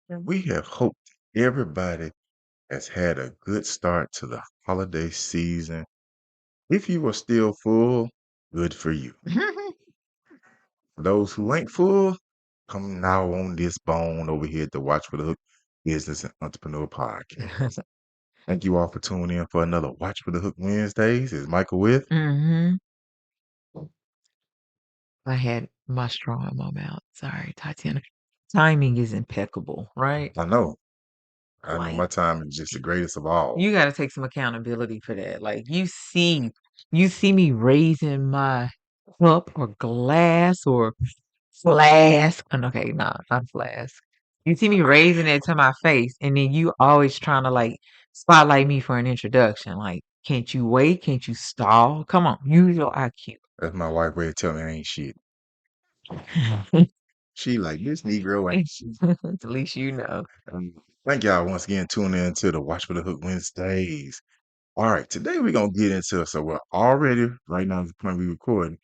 And we have hoped everybody has had a good start to the holiday season. If you are still full, good for you. For those who ain't full, come now on this bone over here to Watch for the Hook Business and Entrepreneur Podcast. Thank you all for tuning in for another Watch for the Hook Wednesdays. It's Michael with. hmm I had my straw in my mouth. Sorry, Tatiana. Timing is impeccable, right? I know. I know Like my time is just the greatest of all. you got to take some accountability for that. Like you see me raising my cup or glass or flask. Okay, nah, not flask. You see me raising it to my face, and then you always trying to like spotlight me for an introduction. Like, can't you wait? Can't you stall? Come on, use your IQ. That's my wife way of telling me I ain't shit. She like, this Negro ain't shit. At least you know. Thank y'all once again tuning in to the Watch for the Hook Wednesdays. All right, today we're gonna get into so we're already right now the point we recording,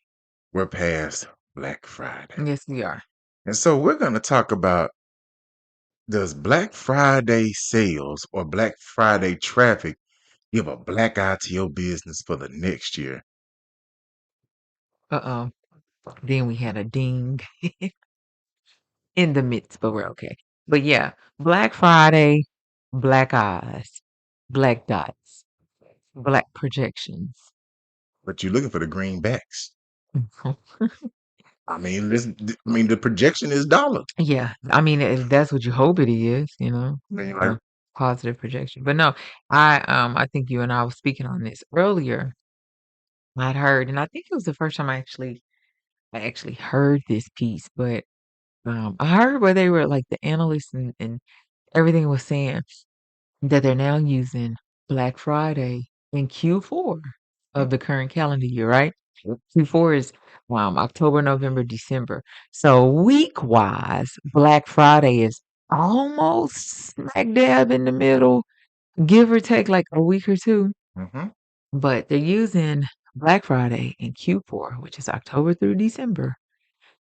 we're past Black Friday. Yes, we are. And so we're gonna talk about, does Black Friday sales or Black Friday traffic give a black eye to your business for the next year? Uh-oh. Then we had a ding in the midst, but we're okay. But yeah, Black Friday, black eyes, black dots, black projections. But you're looking for the greenbacks. I mean, the projection is dollar. Yeah, I mean that's what you hope it is, I mean, like, positive projection. But no, I think you and I was speaking on this earlier. I'd heard, and I think it was the first time I actually heard this piece, but I heard where they were like the analysts and everything was saying that they're now using Black Friday in Q4 of the current calendar year, right? Yep. Q4 is October, November, December. So week wise, Black Friday is almost smack dab in the middle, give or take like a week or two. Mm-hmm. But they're using Black Friday in Q4, which is October through December,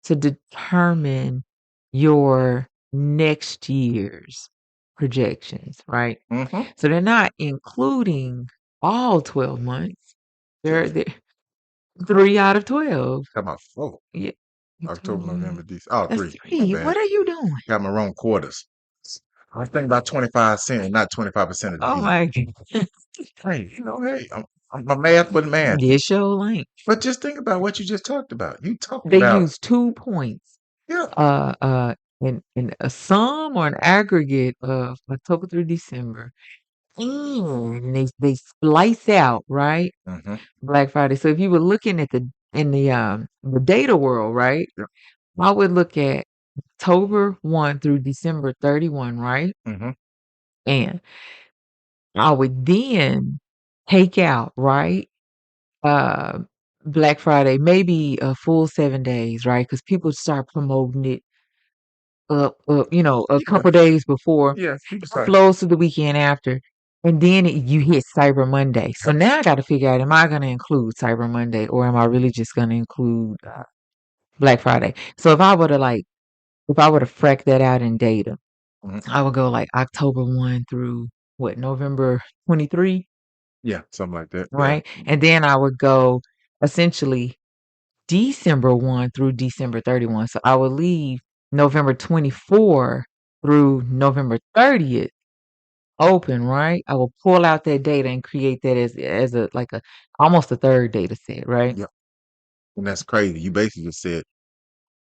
to determine your next year's projections, right? Mm-hmm. So they're not including all 12 months. They're 3 out of 12. Got my 4. Yeah. October, October. November, December. Oh, That's 3. My 3. bad. What are you doing? Got my wrong quarters. I was thinking about 25 cents and not 25% of the Oh year. my goodness. Hey, hey, my math with math. This show ain't. But just think about what you just talked about. You talked They about, use 2 points. yeah, In a sum or an aggregate of October through December. And they splice out, right? mm-hmm, Black Friday. So if you were looking at the data world, right? yeah, I would look at October 1 through December 31, right? mm-hmm, And I would then take out, right? Uh Black Friday, maybe a full 7 days, right? Because people start promoting it a yeah, couple days before, yeah. You can start. flows to the weekend after, and then you hit Cyber Monday. So Yep. now I got to figure out, am I going to include Cyber Monday or am I really just going to include Black Friday? So if I were to frack that out in data, Mm-hmm. I would go like October 1 through what, November 23, Yeah, something like that. Yeah. right? And then I would go essentially December 1 through December 31. So I would leave November 24 through November 30th open, right? I will pull out that data and create that as a like a almost a third data set, right? Yep. And that's crazy. You basically just said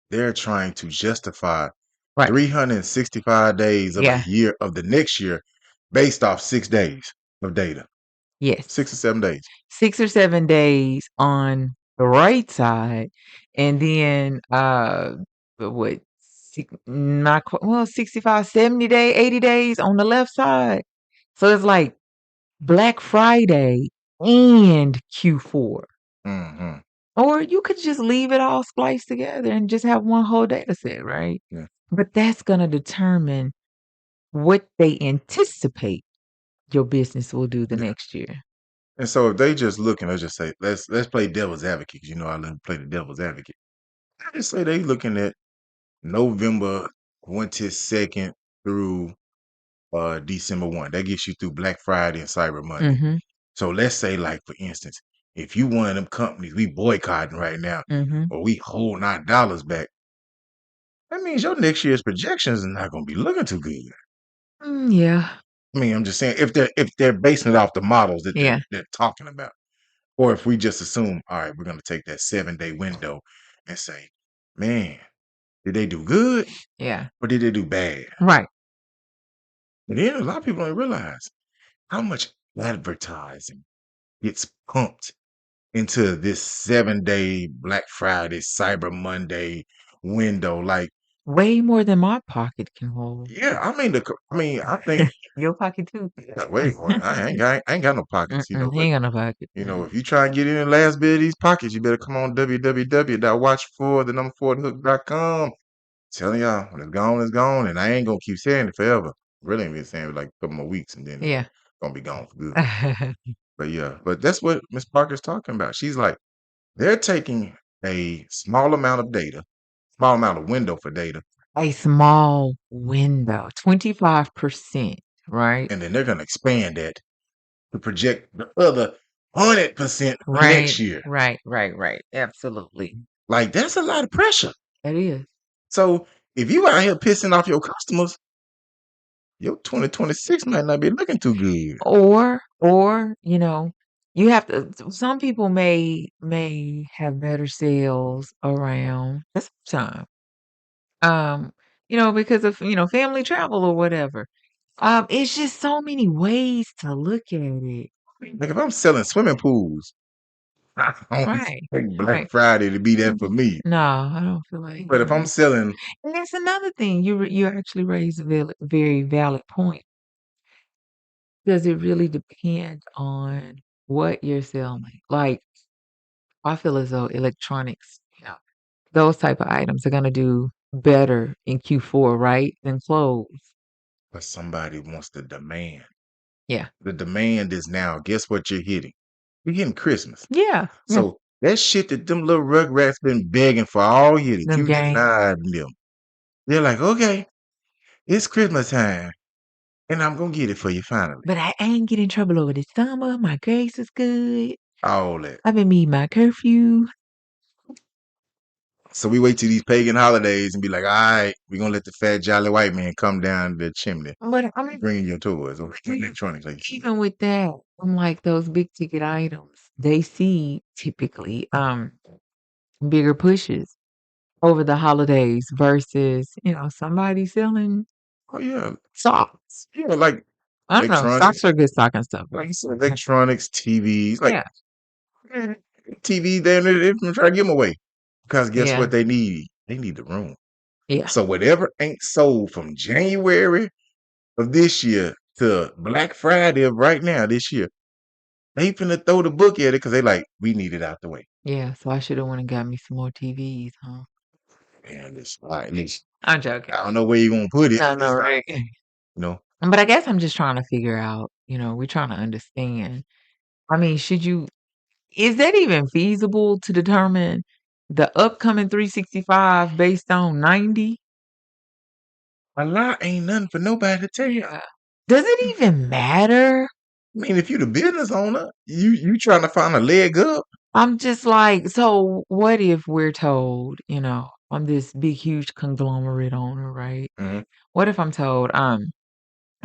they're trying to justify Right. 365 days of a Yeah. year of the next year based off 6 days of data. Yes. 6 or 7 days. 6 or 7 days on the right side, and then what not quite, well, 65, 70 day, 80 days on the left side. So it's like Black Friday and Q4. Mm-hmm. Or you could just leave it all spliced together and just have one whole data set, right? Yeah. But that's going to determine what they anticipate your business will do the Yeah. next year. And so if they just looking, let's just say, let's play devil's advocate, 'cause you know I love to play the devil's advocate. I just say they looking at November 22nd through December 1. That gets you through Black Friday and Cyber Monday. Mm-hmm. So let's say, like, for instance, if you one of them companies we boycotting right now, Mm-hmm. or we holding our dollars back, that means your next year's projections are not gonna be looking too good. Yeah. I mean, I'm just saying if they're basing it off the models that Yeah. they're talking about, or if we just assume, all right, we're gonna take that 7-day window and say, man, did they do good Yeah. or did they do bad? Right. And then a lot of people don't realize how much advertising gets pumped into this 7-day Black Friday, Cyber Monday window. Like, Way more than my pocket can hold. yeah, I think, Your pocket too. yeah, wait, I ain't got no pockets, Mm-mm, he but ain't got no pocket. if you try and get in the last bit of these pockets, you better come on www.watch4the4hook.com. Telling y'all, when it's gone, and I ain't gonna keep saying it forever. Really ain't been saying it like a couple more weeks, and then it's Yeah. gonna be gone for good. But yeah, but that's what Miss Parker's talking about. She's like, they're taking a small amount of data, small amount of window for data, A small window, 25%, right? and then they're gonna expand that to project the other 100% for Right, next year. right. Absolutely. Like, that's a lot of pressure. It is. So if you out here pissing off your customers, your 2026 might not be looking too good. Or, you have to some people may have better sales around this time. Um, because of, family travel or whatever. It's just so many ways to look at it. Like, if I'm selling swimming pools, I don't Right, expect Black right. Friday to be that for me. No, I don't feel like But if I'm selling, and that's another thing. You actually raised a very valid point. Does it really depend on what you're selling? Like, I feel as though electronics, those type of items are gonna do better in Q4, right, than clothes. but somebody wants the demand. Yeah. The demand is now, guess what you're hitting? You're hitting Christmas. Yeah, yeah. So that shit that them little rugrats been begging for all year that Them you games. denied them. They're like, okay, it's Christmas time, and I'm gonna get it for you finally. But I ain't get in trouble over the summer. My grades is good. All that. I've been meeting my curfew. So we wait till these pagan holidays and be like, all right, we're gonna let the fat jolly white man come down the chimney But I mean, bringing your toys or electronics. Like, even with that, I'm like those big ticket items, they see typically bigger pushes over the holidays versus, somebody selling oh yeah, socks. yeah, like I don't know. electronics, Socks are good stocking stuff. like you said, electronics, TVs, like Yeah. TV. They're trying to give them away because guess Yeah. what they need? They need the room. Yeah. So whatever ain't sold from January of this year to Black Friday of right now this year, they finna throw the book at it because they like, we need it out the way. Yeah. So I should have went and got me some more TVs, huh? And it's like, listen, I'm joking. I don't know where you're gonna put it. I know, right? But I guess I'm just trying to figure out, we're trying to understand. I mean, is that even feasible to determine the upcoming 365 based on 90? A lot ain't nothing for nobody to tell you. I Does it even matter? mean, if you the business owner, you trying to find a leg up. I'm just like, so what if we're told, I'm this big, huge conglomerate owner, right? Mhm. What if I'm told,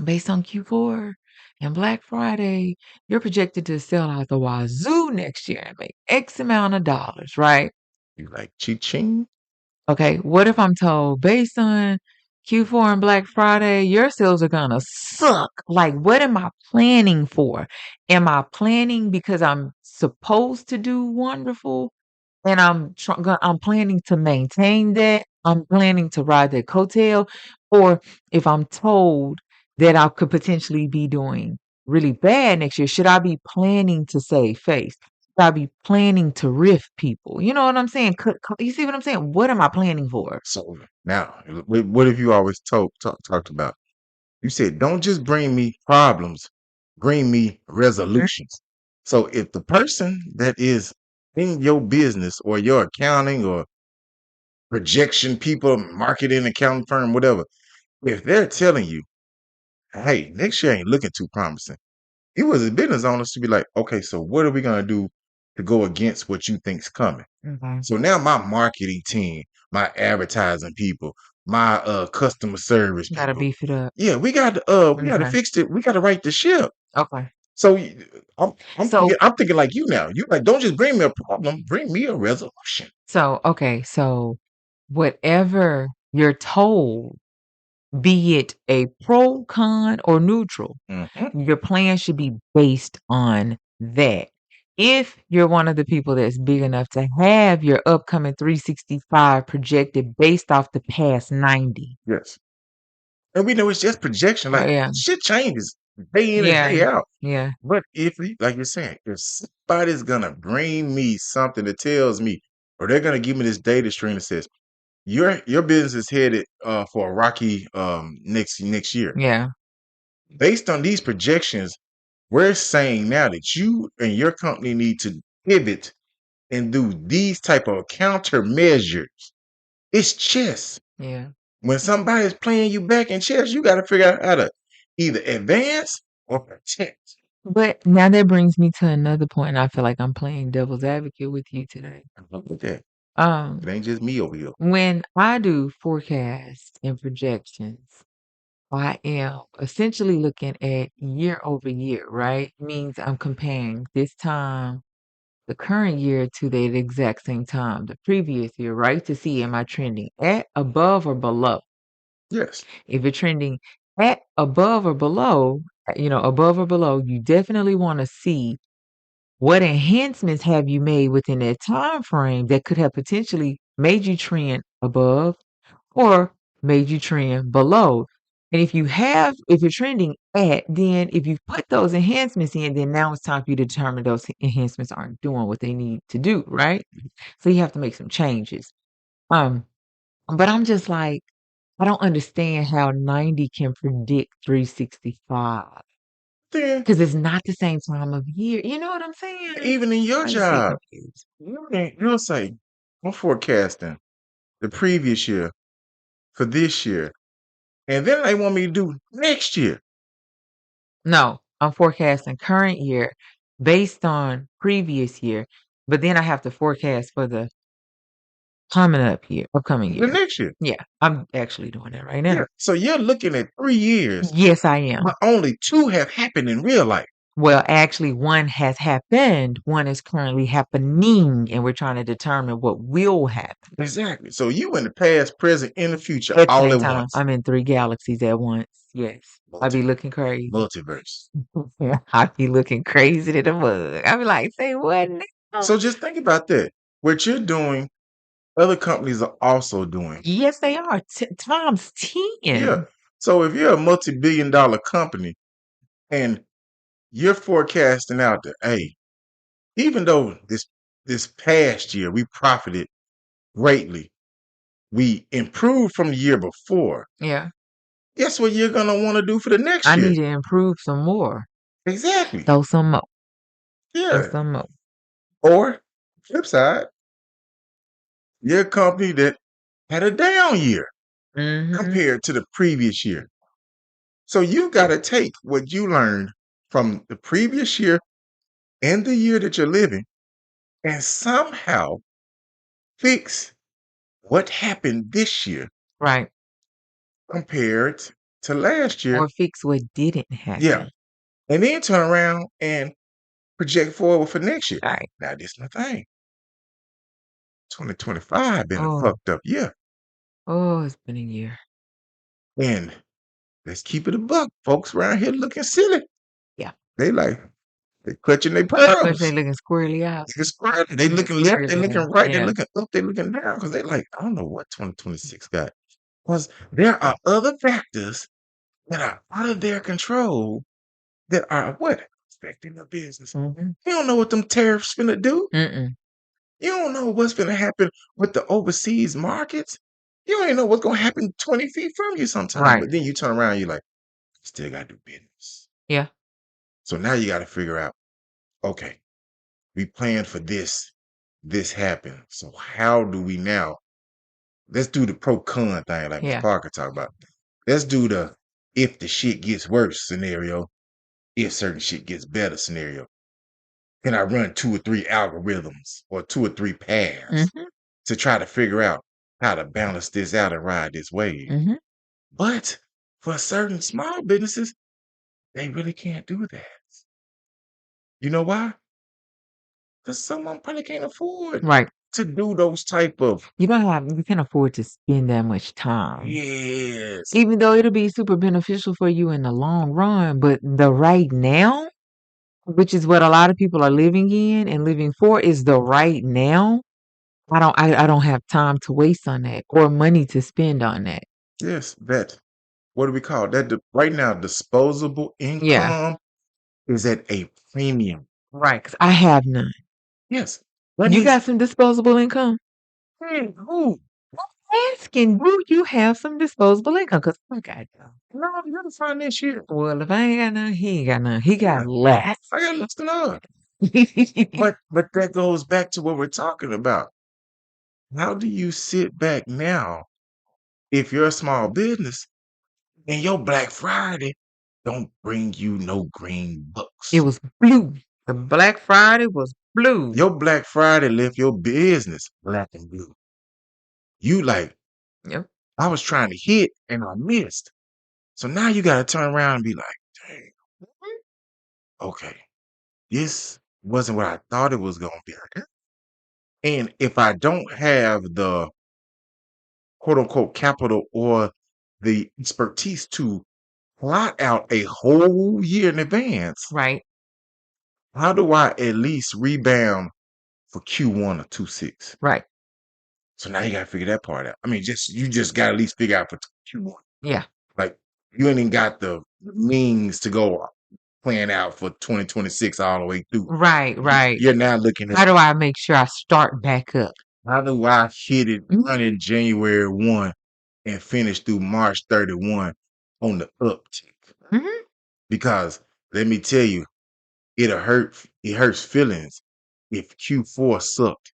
based on Q4 and Black Friday, you're projected to sell out the wazoo next year and make X amount of dollars, right? You like ching? Okay, what if I'm told based on Q4 and Black Friday, your sales are gonna suck? Like, what am I planning for? Am I planning because I'm supposed to do wonderful? And I'm planning to maintain that. I'm planning to ride that coattail. Or if I'm told that I could potentially be doing really bad next year, should I be planning to save face? Should I be planning to riff people? You know what I'm saying? You see what I'm saying? What am I planning for? So now, what have you always talked about? You said, don't just bring me problems, bring me Mhm. resolutions. So if the person that is in your business or your accounting or projection people, marketing, accounting firm, whatever, if they're telling you, hey, next year ain't looking too promising, it was a business owners to be like, okay, so what are we gonna do to go against what you think's coming? Okay. So now my marketing team, my advertising people, my customer service Gotta people, beef it up. yeah, we got to Okay. fix it. We got to right the ship. Okay. So So I'm thinking like you now. You like don't just bring me a problem, bring me a resolution. okay, so whatever you're told, be it a pro, con, or neutral, Hmm. your plan should be based on that. If you're one of the people that's big enough to have your upcoming 365 projected based off the past 90. Yes, and we know it's just projection. Oh, Like yeah. shit changes day in and Yeah. day out. Yeah. But if like you're saying, if somebody's gonna bring me something that tells me, or they're gonna give me this data stream that says your business is headed for a rocky next year, Yeah. based on these projections, we're saying now that you and your company need to pivot and do these type of countermeasures. It's chess. Yeah. When somebody's playing you back in chess, you got to figure out how to either advance or protect. But now that brings me to another point. I feel like I'm playing devil's advocate with you today. Look at that. It Um, ain't just me over here. when I do forecasts and projections, I am essentially looking at year over year, right? Means I'm comparing this time, the current year to the exact same time, the previous year, right? To see am I trending at, above, or below. Yes. If you're trending at, above, or below, above or below, you definitely want to see what enhancements have you made within that time frame that could have potentially made you trend above or made you trend below. And if you're trending at, then if you put those enhancements in, then now it's time for you to determine those enhancements aren't doing what they need to do, right? So you have to make some changes. Um, but I'm just like, I don't understand how 90 can predict 365 Then because it's not the same time of year. You know what I'm saying? even in your I just get job, confused. you'll say, I'm forecasting the previous year for this year. And then they want me to do next year. No, I'm forecasting current year based on previous year, but then I have to forecast for the upcoming The year. next year. Yeah, I'm actually doing that right Yeah. now. So you're looking at 3 years, Yes, I am. but only two have happened in real life. Well, actually, one has happened, one is currently happening, and we're trying to determine what will happen Exactly. So you in the past, present, and the future at the all same at time. once. I'm in 3 galaxies at once. Yes. I be looking crazy. Multiverse. I be looking crazy to the mug. I be like, "Say what now?" So just think about that. What you're doing, other companies are also doing. Yes, they are. Times Yeah. 10. So if you're a multi-billion-dollar company and you're forecasting out that, hey, even though this past year we profited greatly, we improved from the year before. Yeah. Guess what you're gonna want to do for the next I year? need to improve some more. Exactly. Throw some more. Throw Yeah. some more. Or flip side, you're a company that had a down year Mhm. compared to the previous year. So you got to take what you learned from the previous year and the year that you're living and somehow fix what happened this year Right. compared to last year. Or fix what didn't Yeah. happen. And then turn around and project forward for next year. Right. Now, this is my thing. 2025 been a Oh. fucked up year. Oh, it's been a year. And let's keep it a buck. Folks around here looking silly. Yeah. They like, they clutching their But they pearls. looking squarely out. They square. They Looking looking left, they squarely looking out. right, they Yeah. looking up, they looking down because they like, I don't know what 2026 got. Because there are other factors that are out of their control that are what? Affecting the business. Mhm. You don't know what them tariffs finna do. Mm-mm. You don't know what's finna happen with the overseas markets. You don't even know what's gonna happen 20 feet from you sometime. Right. But then you turn around, you're like, still gotta do business. Yeah. So now you gotta figure out, okay, we planned for this happened. So how do we now let's do the pro con thing like Miss Yeah. Parker talked about. Let's do the if the shit gets worse scenario, if certain shit gets better scenario. Can I run 2 or 3 algorithms or 2 or 3 paths Mhm. to try to figure out how to balance this out and ride this wave? Mhm. But for certain small businesses, they really can't do that. You know why? Because someone probably can't afford Right. to do those type of You can't afford to spend that much time. yes, Even though it'll be super beneficial for you in the long run, but the right now, which is what a lot of people are living in and living for, is the right now. I don't have time to waste on that or money to spend on that. yes, that what do we call that? Right now, disposable Yeah. income is at a premium. Right. 'Cause I have none. Yes, that You means got some disposable income? hey, who? Asking, do you have some disposable income? Because I got none. No, you gotta find that shit. Well, if I ain't got none, he ain't got none. He got Yeah, less. I got listen up. But that goes back to what we're talking about. How do you sit back now if you're a small business and your Black Friday don't bring you no green It bucks? was blue. The Black Friday was blue. Your Black Friday left your business black and blue. You like, Yep. I was trying to hit and I missed. So now you gotta turn around and be like, dang, okay, this wasn't what I thought it was gonna be. And if I don't have the quote unquote capital or the expertise to plot out a whole year in advance, Right. how do I at least rebound for Q1 or Q6? Right. So now you gotta figure that part out. I mean, you just gotta at least figure out for Q1. Yeah. Like you ain't even got the means to go plan out for 2026 all the way through. Right. Right. You're now looking at How do I make sure I start back up? how do I hit it Mhm. running January 1 and finish through March 31 on the uptick? Mhm. Because let me tell you, it hurts feelings if Q4 sucked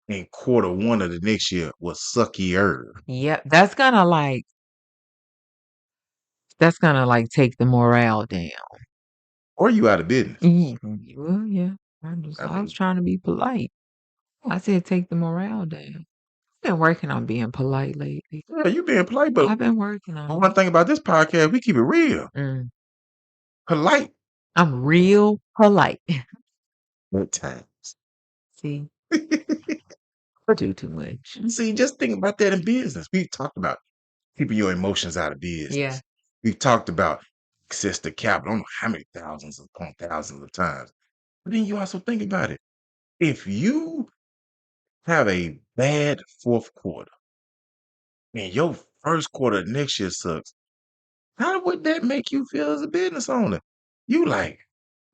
and quarter 1 of the next year was suckier. Yep. That's gonna take the morale down. Or you out of business. Well, yeah. I I was mean, trying to be polite. I said take the morale down. I've been working on being polite lately. yeah, you being polite, but I've been working on one it. thing about this podcast, we keep it real. Mm. Polite I'm real polite. at times. See, I do too much. See, just think about that in business. We've talked about keeping your emotions out of Yeah. business. We've talked about access to capital. I don't know how many thousands upon thousands of times. But then you also think about it. If you have a bad fourth quarter and your first quarter next year sucks, how would that make you feel as a business owner? You like,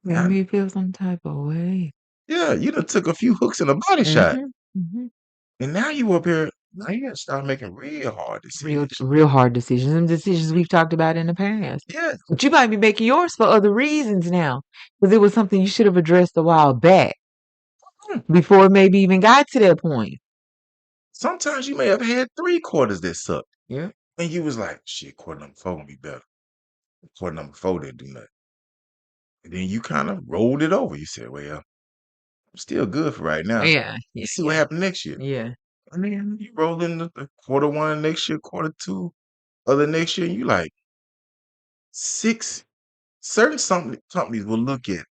Made man, me feel some type of way. yeah, you done took a few hooks in a body shot. Mhm. Mhm. And now you up here, now you gotta start making real hard decisions. Real hard decisions and decisions we've talked about in the past. Yeah. But you might be making yours for other reasons now, because it was something you should have addressed a while back hmm. before it maybe even got to that point. Sometimes you may have had 3 quarters that sucked. Yeah. And you was like, shit, quarter number 4 gonna be better. Quarter number 4 didn't do nothing. And then you kind of rolled it over. You said, well, I'm still good for right now. Yeah. Yeah. Let's see what Yeah. happens next year. Yeah. I mean, you roll in the quarter 1 next year, quarter 2 other next year, and you like 6 certain companies will look at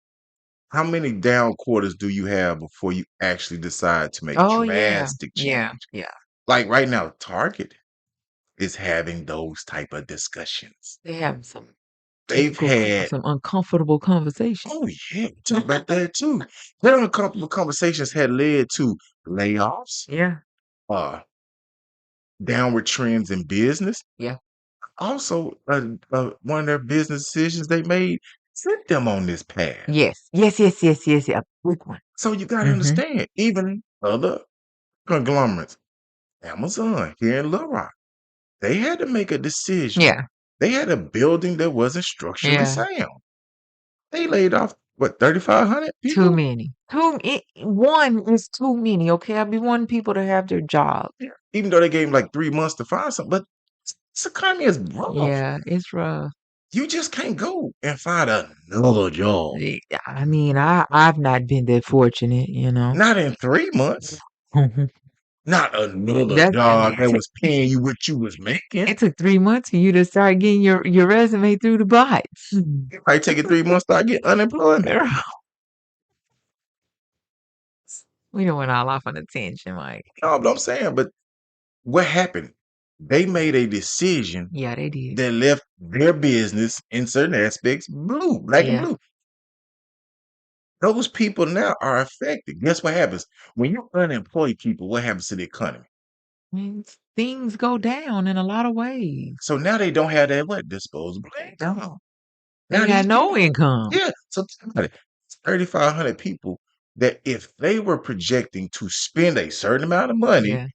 how many down quarters do you have before you actually decide to make Oh yeah. drastic Yeah. change. Yeah. Like right now, Target is having those type of discussions. They have some They've had some uncomfortable conversation. oh yeah, we talk about that too. Their uncomfortable conversations had led to layoffs, Yeah. uh, downward trends in business. Yeah. Also, one of their business decisions they made sent them on this path. Yes. Yes. Yes. Yes. Yes. Yeah. Big one. So you got to Mm-hmm. understand, even other conglomerates, Amazon here in Little Rock, they had to make a decision. Yeah. They had a building that wasn't structurally Yeah. sound. They laid off what 3,500 Too people. many. One is too many. Okay, I be wanting people to have their job. Yeah. Even though they gave them like 3 months to find something, but This economy is rough. Yeah, it's rough. You just can't go and find another job. I mean, I've not been that fortunate, you know. Not in 3 months. Not another That's job that was paying you what you was making. it took 3 months for you to start getting your resume through the bots. It might take you 3 months to get unemployment. We don't went all off on a tangent, Mike. No, but I'm saying, but what happened? They made a decision Yeah, they did. that left their business in certain aspects blue, black and Yeah. blue. Those people now are affected. Guess what happens? When you unemploy people, what happens to the economy? Things go down in a lot of ways. So now they don't have that what? Disposable income. They Now these got no people, income. yeah. So think about it. 3,500 people that if they were projecting to spend a certain amount of money, Yeah.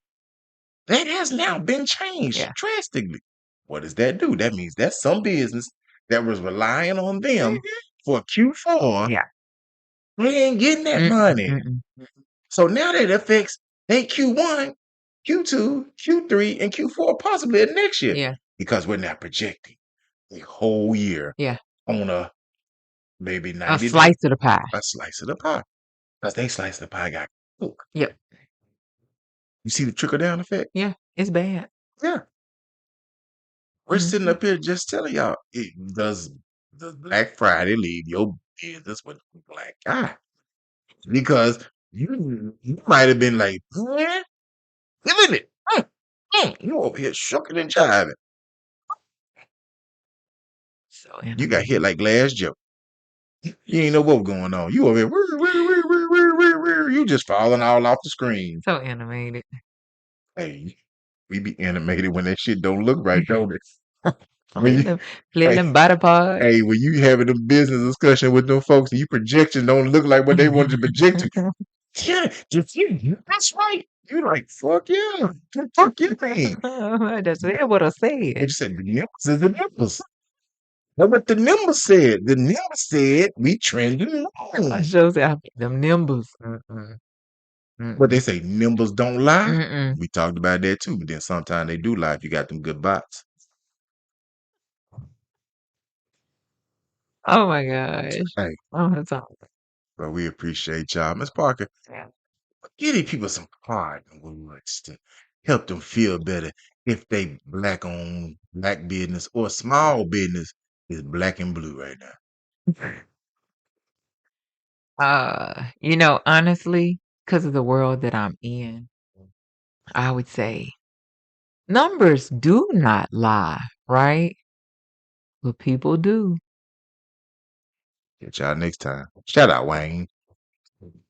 that has now been changed Yeah. drastically. What does that do? That means that's some business that was relying on them for Q4. Yeah. They ain't getting that Mm-mm, money. mm-mm. So now that affects they Q1, Q2, Q3, and Q4 possibly next year Yeah. because we're not projecting the whole year Yeah. on a maybe A 90-day slice of the pie. a slice of the pie because they slice of the pie got cooked. Yep. You see the trickle down effect? Yeah. It's bad. Yeah. We're sitting up here just telling y'all, does Black Friday leave your business with a black eye? Because you might have been like, man, living it. You over here shucking and jiving. So You got hit animated. like Glass Joe. You ain't know what was going on. You over here, you just falling all off the screen. So animated. Hey, we be animated when that shit don't look right, don't it? When Flip you, them, flip hey, them body parts. hey, when you having a business discussion with them folks and you projection don't look like what they wanted to project to, yeah, that's right. You like, fuck yeah. Fuck you mean? That's what I They said. just said the nimbus is the nimbus. That's what the nimbus said. The nimbus said we trending I on. shows them nimbus. Mm-mm. But they Mm-mm. say nimbus don't lie. Mm-mm. We talked about that too, but then sometimes they do lie if you got them good bots. Oh my gosh. Hey, Oh, that's all. but we appreciate y'all. Miss Parker, Yeah. give these people some pardon words to help them feel better if they black owned black business or small business is black and blue right now. Honestly, because of the world that I'm in, I would say numbers do not lie, right? But people do. Catch y'all next time. Shout out, Wayne.